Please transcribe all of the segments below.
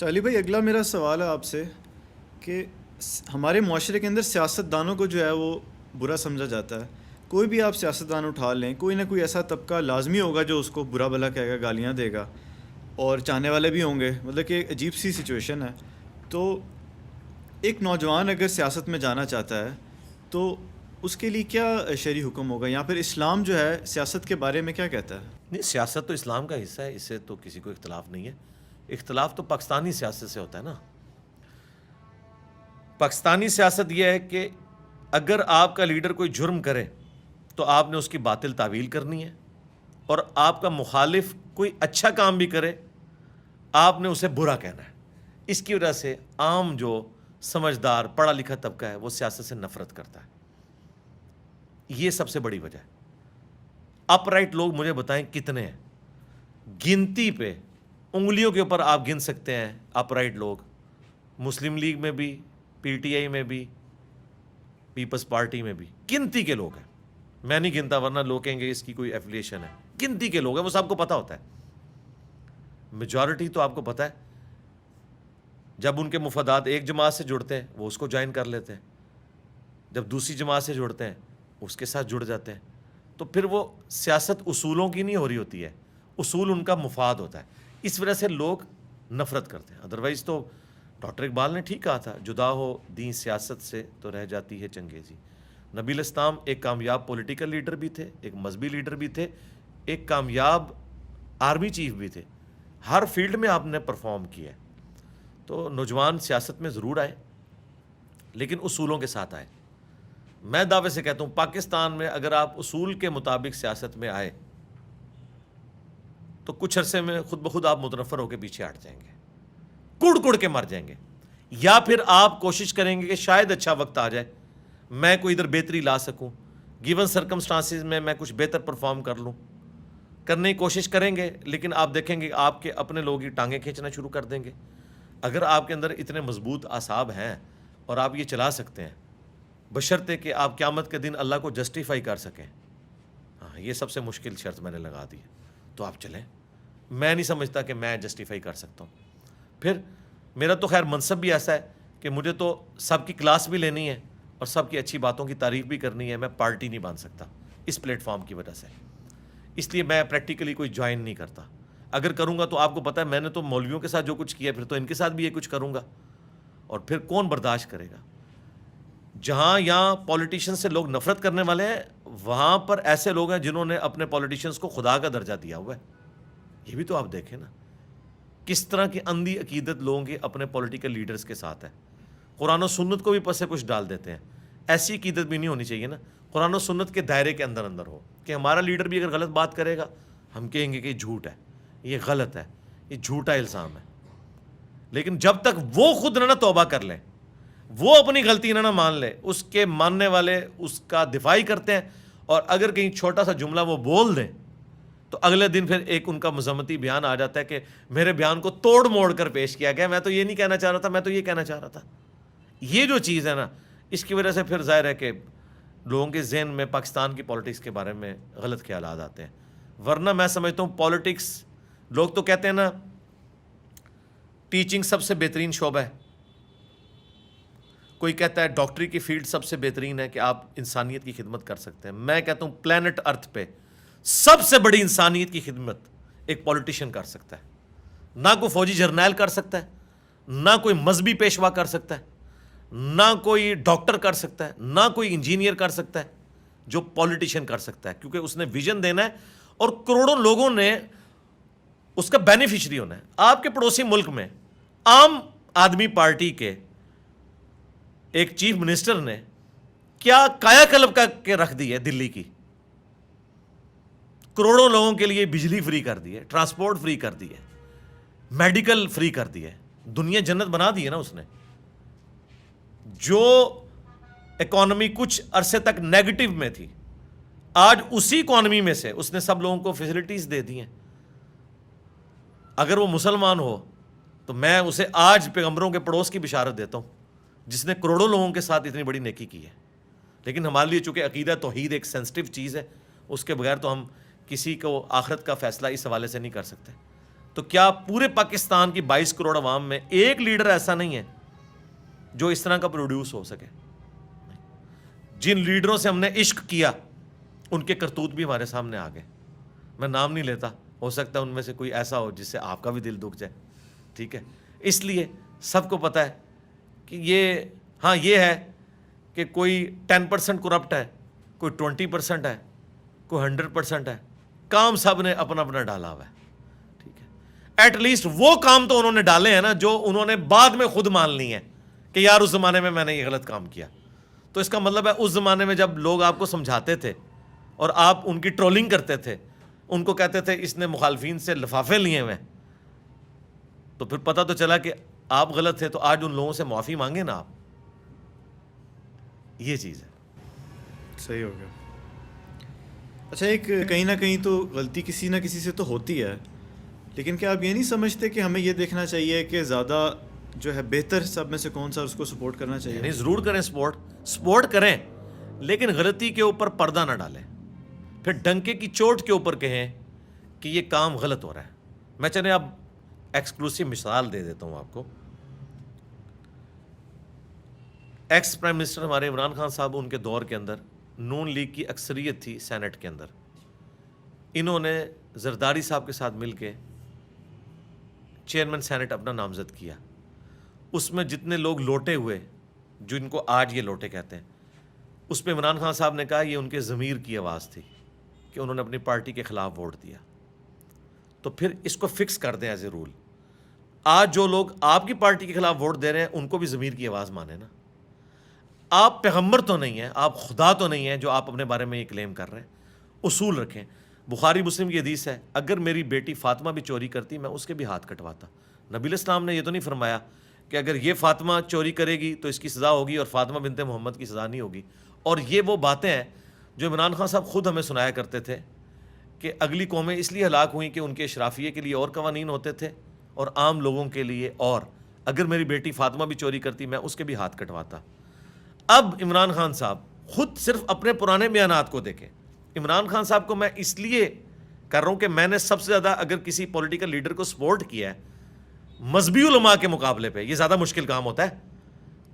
چالی بھائی، اگلا میرا سوال ہے آپ سے کہ ہمارے معاشرے کے اندر سیاست دانوں کو جو ہے وہ برا سمجھا جاتا ہے. کوئی بھی آپ سیاست دان اٹھا لیں، کوئی نہ کوئی ایسا طبقہ لازمی ہوگا جو اس کو برا بھلا کہے گا، گالیاں دے گا، اور چاہنے والے بھی ہوں گے. مطلب کہ ایک عجیب سی سچویشن ہے. تو ایک نوجوان اگر سیاست میں جانا چاہتا ہے تو اس کے لیے کیا شرعی حکم ہوگا، یا پھر اسلام جو ہے سیاست کے بارے میں کیا کہتا ہے؟ نہیں، سیاست تو اسلام کا حصہ ہے، اس سے تو کسی کو اختلاف نہیں ہے. اختلاف تو پاکستانی سیاست سے ہوتا ہے نا. پاکستانی سیاست یہ ہے کہ اگر آپ کا لیڈر کوئی جرم کرے تو آپ نے اس کی باطل تعویل کرنی ہے، اور آپ کا مخالف کوئی اچھا کام بھی کرے آپ نے اسے برا کہنا ہے. اس کی وجہ سے عام جو سمجھدار پڑھا لکھا طبقہ ہے وہ سیاست سے نفرت کرتا ہے. یہ سب سے بڑی وجہ ہے. اپ رائٹ لوگ مجھے بتائیں کتنے ہیں؟ گنتی پہ انگلیوں کے اوپر آپ گن سکتے ہیں اپ رائٹ لوگ. مسلم لیگ میں بھی، پی ٹی آئی میں بھی، پیپلز پارٹی میں بھی گنتی کے لوگ ہیں. میں نہیں گنتا ورنہ لوگ کہیں گے اس کی کوئی ایفیلیشن ہے. گنتی کے لوگ ہیں، وہ سب کو پتہ ہوتا ہے. میجورٹی تو آپ کو پتہ ہے جب ان کے مفادات ایک جماعت سے جڑتے ہیں وہ اس کو جوائن کر لیتے ہیں، جب دوسری جماعت سے جڑتے ہیں اس کے ساتھ جڑ جاتے ہیں. تو پھر وہ سیاست اصولوں کی نہیں ہو رہی ہوتی ہے، اصول ان کا مفاد ہوتا ہے. اس وجہ سے لوگ نفرت کرتے ہیں. ادروائز تو ڈاکٹر اقبال نے ٹھیک کہا تھا، جدا ہو دین سیاست سے تو رہ جاتی ہے چنگیزی. نبی الاسلام ایک کامیاب پولیٹیکل لیڈر بھی تھے، ایک مذہبی لیڈر بھی تھے، ایک کامیاب آرمی چیف بھی تھے. ہر فیلڈ میں آپ نے پرفارم کیا ہے. تو نوجوان سیاست میں ضرور آئے لیکن اصولوں کے ساتھ آئے. میں دعوے سے کہتا ہوں پاکستان میں اگر آپ اصول کے مطابق سیاست میں آئے تو کچھ عرصے میں خود بخود آپ متنفر ہو کے پیچھے ہٹ جائیں گے، کڑ کڑ کے مر جائیں گے. یا پھر آپ کوشش کریں گے کہ شاید اچھا وقت آ جائے، میں کوئی ادھر بہتری لا سکوں، گیون سرکمسٹانسز میں کچھ بہتر پرفارم کر لوں. کرنے کی کوشش کریں گے لیکن آپ دیکھیں گے آپ کے اپنے لوگ ہی ٹانگیں کھینچنا شروع کر دیں گے. اگر آپ کے اندر اتنے مضبوط اعصاب ہیں اور آپ یہ چلا سکتے ہیں، بشرطے کہ آپ قیامت کے دن اللہ کو جسٹیفائی کر سکیں. ہاں، یہ سب سے مشکل شرط میں نے لگا دی ہے. تو آپ چلیں. میں نہیں سمجھتا کہ میں جسٹیفائی کر سکتا ہوں. پھر میرا تو خیر منصب بھی ایسا ہے کہ مجھے تو سب کی کلاس بھی لینی ہے اور سب کی اچھی باتوں کی تعریف بھی کرنی ہے. میں پارٹی نہیں باندھ سکتا اس پلیٹ فارم کی وجہ سے، اس لیے میں پریکٹیکلی کوئی جوائن نہیں کرتا. اگر کروں گا تو آپ کو پتہ ہے میں نے تو مولویوں کے ساتھ جو کچھ کیا پھر تو ان کے ساتھ بھی یہ کچھ کروں گا، اور پھر کون برداشت کرے گا؟ جہاں یہاں پولیٹیشین سے لوگ نفرت کرنے والے ہیں وہاں پر ایسے لوگ ہیں جنہوں نے اپنے پولیٹیشینز کو خدا کا درجہ دیا ہوا ہے. یہ بھی تو آپ دیکھیں نا کس طرح کی اندھی عقیدت لوگوں کی اپنے پولیٹیکل لیڈرز کے ساتھ ہے. قرآن و سنت کو بھی پس کچھ ڈال دیتے ہیں. ایسی عقیدت بھی نہیں ہونی چاہیے نا. قرآن و سنت کے دائرے کے اندر اندر ہو کہ ہمارا لیڈر بھی اگر غلط بات کرے گا ہم کہیں گے کہ یہ جھوٹ ہے، یہ غلط ہے، یہ جھوٹا الزام ہے. لیکن جب تک وہ خود نہ توبہ کر لیں، وہ اپنی غلطی نہ مان لے، اس کے ماننے والے اس کا دفاعی کرتے ہیں، اور اگر کہیں چھوٹا سا جملہ وہ بول دیں تو اگلے دن پھر ایک ان کا مذمتی بیان آ جاتا ہے کہ میرے بیان کو توڑ موڑ کر پیش کیا گیا، میں تو یہ نہیں کہنا چاہ رہا تھا، میں تو یہ کہنا چاہ رہا تھا. یہ جو چیز ہے نا، اس کی وجہ سے پھر ظاہر ہے کہ لوگوں کے ذہن میں پاکستان کی پالیٹکس کے بارے میں غلط خیالات آتے ہیں. ورنہ میں سمجھتا ہوں پالیٹکس، لوگ تو کہتے ہیں نا ٹیچنگ سب سے بہترین شعبہ ہے، کوئی کہتا ہے ڈاکٹری کی فیلڈ سب سے بہترین ہے کہ آپ انسانیت کی خدمت کر سکتے ہیں. میں کہتا ہوں پلانٹ ارتھ پہ سب سے بڑی انسانیت کی خدمت ایک پولیٹیشین کر سکتا ہے. نہ کوئی فوجی جرنیل کر سکتا ہے، نہ کوئی مذہبی پیشوا کر سکتا ہے، نہ کوئی ڈاکٹر کر سکتا ہے، نہ کوئی انجینئر کر سکتا ہے جو پولیٹیشین کر سکتا ہے. کیونکہ اس نے ویژن دینا ہے اور کروڑوں لوگوں نے اس کا بینیفیشری ہونا ہے. آپ کے پڑوسی ملک میں عام آدمی پارٹی کے ایک چیف منسٹر نے کیا کایا کلپ کر کے رکھ دی ہے دلی کی، کروڑوں لوگوں کے لیے بجلی فری کر دی ہے، ٹرانسپورٹ فری کر دی ہے، میڈیکل فری کر دی ہے. دنیا جنت بنا دی ہے نا اس نے. جو اکانومی کچھ عرصے تک نیگیٹو میں تھی، آج اسی اکانومی میں سے اس نے سب لوگوں کو فیسلٹیز دے دی ہیں. اگر وہ مسلمان ہو تو میں اسے آج پیغمبروں کے پڑوس کی بشارت دیتا ہوں جس نے کروڑوں لوگوں کے ساتھ اتنی بڑی نیکی کی ہے. لیکن ہمارے لیے چونکہ عقیدہ توحید ایک سینسٹیو چیز ہے، اس کے بغیر تو ہم کسی کو آخرت کا فیصلہ اس حوالے سے نہیں کر سکتے. تو کیا پورے پاکستان کی 22 کروڑ عوام میں ایک لیڈر ایسا نہیں ہے جو اس طرح کا پروڈیوس ہو سکے؟ جن لیڈروں سے ہم نے عشق کیا ان کے کرتوت بھی ہمارے سامنے آ گئے. میں نام نہیں لیتا, ہو سکتا ہے ان میں سے کوئی ایسا ہو جس سے آپ کا بھی دل دکھ جائے, ٹھیک ہے. اس لیے سب کو پتہ ہے کہ یہ ہے کہ کوئی 10% کرپٹ ہے, کوئی 20% ہے, کوئی 100% ہے. کام سب نے اپنا اپنا ڈالا ہوا ہے, ٹھیک ہے. ایٹ لیسٹ وہ کام تو انہوں نے ڈالے ہیں نا جو انہوں نے بعد میں خود مان لی ہیں کہ یار اس زمانے میں نے یہ غلط کام کیا. تو اس کا مطلب ہے اس زمانے میں جب لوگ آپ کو سمجھاتے تھے اور آپ ان کی ٹرولنگ کرتے تھے, ان کو کہتے تھے اس نے مخالفین سے لفافے لیے ہوئے, تو پھر پتہ تو چلا کہ آپ غلط تھے, تو آج ان لوگوں سے معافی مانگے نا آپ. یہ چیز ہے. صحیح ہو گیا. اچھا, ایک کہیں نہ کہیں تو غلطی کسی نہ کسی سے تو ہوتی ہے, لیکن کیا آپ یہ نہیں سمجھتے کہ ہمیں یہ دیکھنا چاہیے کہ زیادہ جو ہے بہتر سب میں سے کون سا, اس کو سپورٹ کرنا چاہیے؟ یعنی ضرور کریں سپورٹ کریں, لیکن غلطی کے اوپر پردہ نہ ڈالیں, پھر ڈنکے کی چوٹ کے اوپر کہیں کہ یہ کام غلط ہو رہا ہے. میں چلیں اب ایکسکلوسیو مثال دے دیتا ہوں آپ کو. ایکس پرائم منسٹر ہمارے عمران خان صاحب, ان کے دور کے اندر نون لیگ کی اکثریت تھی سینٹ کے اندر. انہوں نے زرداری صاحب کے ساتھ مل کے چیئرمین سینٹ اپنا نامزد کیا. اس میں جتنے لوگ لوٹے ہوئے, جن کو آج یہ لوٹے کہتے ہیں, اس پہ عمران خان صاحب نے کہا یہ ان کے ضمیر کی آواز تھی کہ انہوں نے اپنی پارٹی کے خلاف ووٹ دیا. تو پھر اس کو فکس کر دیں ایز اے رول. آج جو لوگ آپ کی پارٹی کے خلاف ووٹ دے رہے ہیں ان کو بھی ضمیر کی آواز مانے نا. آپ پیغمبر تو نہیں ہیں, آپ خدا تو نہیں ہیں جو آپ اپنے بارے میں یہ کلیم کر رہے ہیں. اصول رکھیں. بخاری مسلم کی حدیث ہے, اگر میری بیٹی فاطمہ بھی چوری کرتی میں اس کے بھی ہاتھ کٹواتا. نبی علیہ السلام نے یہ تو نہیں فرمایا کہ اگر یہ فاطمہ چوری کرے گی تو اس کی سزا ہوگی اور فاطمہ بنت محمد کی سزا نہیں ہوگی. اور یہ وہ باتیں ہیں جو عمران خان صاحب خود ہمیں سنایا کرتے تھے کہ اگلی قومیں اس لیے ہلاک ہوئیں کہ ان کے اشرافیے کے لیے اور قوانین ہوتے تھے اور عام لوگوں کے لیے, اور اگر میری بیٹی فاطمہ بھی چوری کرتی میں اس کے بھی ہاتھ کٹواتا. اب عمران خان صاحب خود صرف اپنے پرانے بیانات کو دیکھیں. عمران خان صاحب کو میں اس لیے کر رہا ہوں کہ میں نے سب سے زیادہ اگر کسی پولیٹیکل لیڈر کو سپورٹ کیا ہے مذہبی علماء کے مقابلے پہ, یہ زیادہ مشکل کام ہوتا ہے.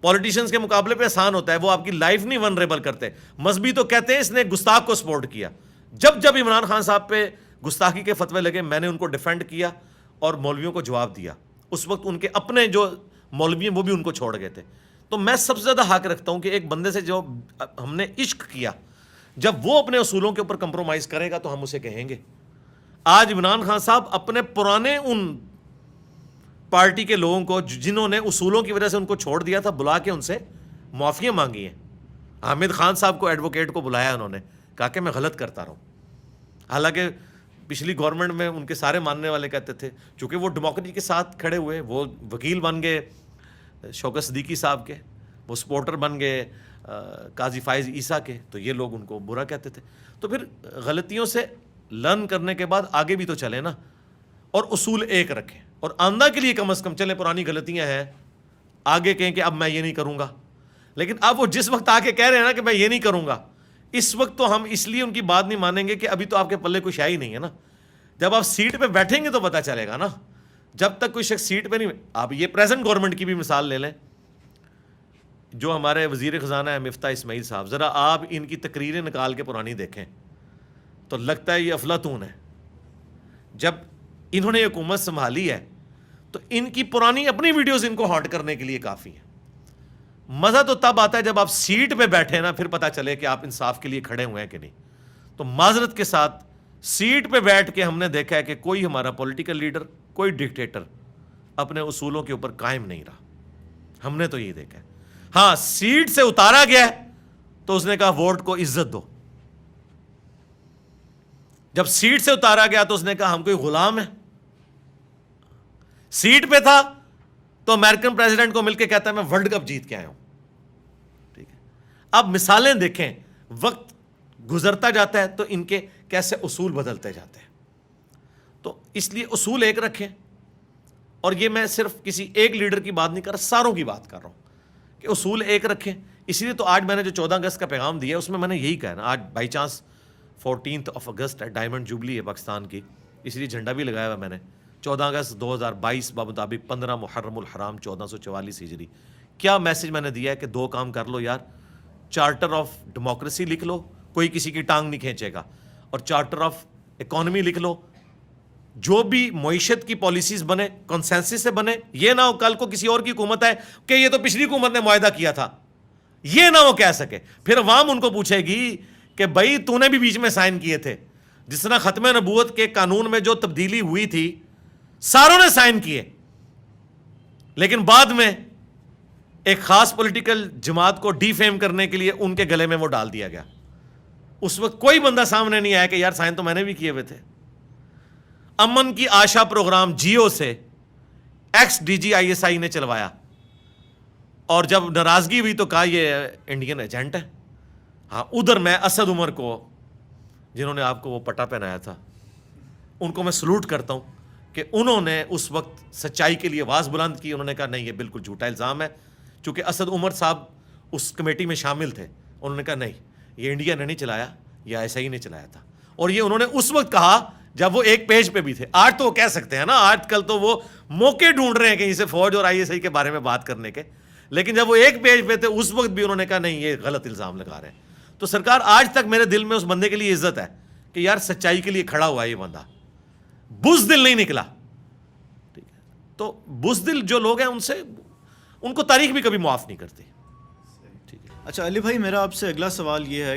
پولیٹیشنز کے مقابلے پہ آسان ہوتا ہے, وہ آپ کی لائف نہیں ونریبل کرتے. مذہبی تو کہتے ہیں اس نے گستاخ کو سپورٹ کیا. جب عمران خان صاحب پہ گستاخی کے فتوے لگے میں نے ان کو ڈیفینڈ کیا اور مولویوں کو جواب دیا. اس وقت ان کے اپنے جو مولوی ہیں وہ بھی ان کو چھوڑ گئے تھے. تو میں سب سے زیادہ حق رکھتا ہوں کہ ایک بندے سے جو ہم نے عشق کیا, جب وہ اپنے اصولوں کے اوپر کمپرومائز کرے گا تو ہم اسے کہیں گے. آج عمران خان صاحب اپنے پرانے ان پارٹی کے لوگوں کو جنہوں نے اصولوں کی وجہ سے ان کو چھوڑ دیا تھا بلا کے ان سے معافیاں مانگی ہیں. حامد خان صاحب کو ایڈوکیٹ کو بلایا انہوں نے, کہا کہ میں غلط کرتا رہا ہوں. حالانکہ پچھلی گورنمنٹ میں ان کے سارے ماننے والے کہتے تھے, چونکہ وہ ڈیموکریسی کے ساتھ کھڑے ہوئے, وہ وکیل بن گئے شوکت صدیقی صاحب کے, وہ سپورٹر بن گئے قاضی فائز عیسیٰ کے, تو یہ لوگ ان کو برا کہتے تھے. تو پھر غلطیوں سے لرن کرنے کے بعد آگے بھی تو چلیں نا, اور اصول ایک رکھیں, اور آئندہ کے لیے کم از کم چلیں پرانی غلطیاں ہیں آگے کہیں کہ اب میں یہ نہیں کروں گا. لیکن اب وہ جس وقت آ کے کہہ رہے ہیں نا کہ میں یہ نہیں کروں گا, اس وقت تو ہم اس لیے ان کی بات نہیں مانیں گے کہ ابھی تو آپ کے پلے کوئی شے ہی نہیں ہے نا. جب آپ سیٹ پہ بیٹھیں گے تو پتہ چلے گا نا. جب تک کوئی شخص سیٹ پہ نہیں, آپ یہ پریزنٹ گورنمنٹ کی بھی مثال لے لیں, جو ہمارے وزیر خزانہ ہے مفتاح اسماعیل صاحب, ذرا آپ ان کی تقریریں نکال کے پرانی دیکھیں تو لگتا ہے یہ افلاطون ہے. جب انہوں نے حکومت سنبھالی ہے تو ان کی پرانی اپنی ویڈیوز ان کو ہانٹ کرنے کے لیے کافی ہیں. مزہ تو تب آتا ہے جب آپ سیٹ پہ بیٹھے نا, پھر پتہ چلے کہ آپ انصاف کے لیے کھڑے ہوئے ہیں کہ نہیں. تو معذرت کے ساتھ سیٹ پہ بیٹھ کے ہم نے دیکھا ہے کہ کوئی ہمارا پولیٹیکل لیڈر, کوئی ڈکٹیٹر اپنے اصولوں کے اوپر قائم نہیں رہا. ہم نے تو یہی دیکھا ہے. ہاں, سیٹ سے اتارا گیا تو اس نے کہا ووٹ کو عزت دو. جب سیٹ سے اتارا گیا تو اس نے کہا ہم کوئی غلام ہیں. سیٹ پہ تھا تو امریکن پریزیڈنٹ کو مل کے کہتا ہے میں ورلڈ کپ جیت کے آیا ہوں. ٹھیک ہے, اب مثالیں دیکھیں, وقت گزرتا جاتا ہے تو ان کے کیسے اصول بدلتے جاتے ہیں. تو اس لیے اصول ایک رکھیں, اور یہ میں صرف کسی ایک لیڈر کی بات نہیں کر رہا, ساروں کی بات کر رہا ہوں کہ اصول ایک رکھیں. اسی لیے تو آج میں نے جو 14 اگست کا پیغام دیا اس میں میں نے یہی کہا نا, آج بائی چانس 14 اگست ہے, ڈائمنڈ جوبلی ہے پاکستان کی, اس لیے جھنڈا بھی لگایا ہوا میں نے. 14 اگست 2022 بمطابق 15 محرم الحرام 1444 ہجری. کیا میسج میں نے دیا ہے کہ 2 کام کر لو یار, چارٹر آف ڈیموکریسی لکھ لو, کوئی کسی کی ٹانگ نہیں کھینچے گا, اور چارٹر آف اکانومی لکھ لو, جو بھی معیشت کی پالیسیز بنے کنسنسس سے بنے. یہ نہ ہو کل کو کسی اور کی حکومت ہے کہ یہ تو پچھلی حکومت نے معاہدہ کیا تھا, یہ نہ وہ کہہ سکے. پھر عوام ان کو پوچھے گی کہ بھائی تو نے بھی بیچ میں سائن کیے تھے. جس طرح ختم نبوت کے قانون میں جو تبدیلی ہوئی تھی ساروں نے سائن کیے, لیکن بعد میں ایک خاص پولیٹیکل جماعت کو ڈی فیم کرنے کے لیے ان کے گلے میں وہ ڈال دیا گیا. اس وقت کوئی بندہ سامنے نہیں آیا کہ یار سائن تو میں نے بھی کیے ہوئے تھے. امن کی آشا پروگرام جیو سے ex D G I S I نے چلوایا, اور جب ناراضگی ہوئی تو کہا یہ انڈین ایجنٹ ہے. ہاں, ادھر میں اسد عمر کو, جنہوں نے آپ کو وہ پٹا پہنایا تھا, ان کو میں سلوٹ کرتا ہوں کہ انہوں نے اس وقت سچائی کے لیے آواز بلند کی. انہوں نے کہا نہیں یہ بالکل جھوٹا الزام ہے. چونکہ اسد عمر صاحب اس کمیٹی میں شامل تھے, انہوں نے کہا نہیں یہ انڈیا نے نہیں چلایا, یہ آئی ایس آئی نے چلایا تھا. اور یہ انہوں نے اس وقت کہا جب وہ ایک پیج پہ بھی تھے. آج تو وہ کہہ سکتے ہیں نا, آج کل تو وہ موقع ڈھونڈ رہے ہیں کہیں سے فوج اور آئی ایس آئی کے بارے میں بات کرنے کے, لیکن جب وہ ایک پیج پہ تھے اس وقت بھی انہوں نے کہا نہیں یہ غلط الزام لگا رہے ہیں. تو سرکار آج تک میرے دل میں اس بندے کے لیے عزت ہے کہ یار سچائی کے لیے کھڑا ہوا ہے یہ بندہ, بزدل نہیں نکلا. ٹھیک ہے, تو بزدل جو لوگ ہیں ان کو تاریخ بھی کبھی معاف نہیں کرتی. اچھا علی بھائی, میرا آپ سے اگلا سوال یہ ہے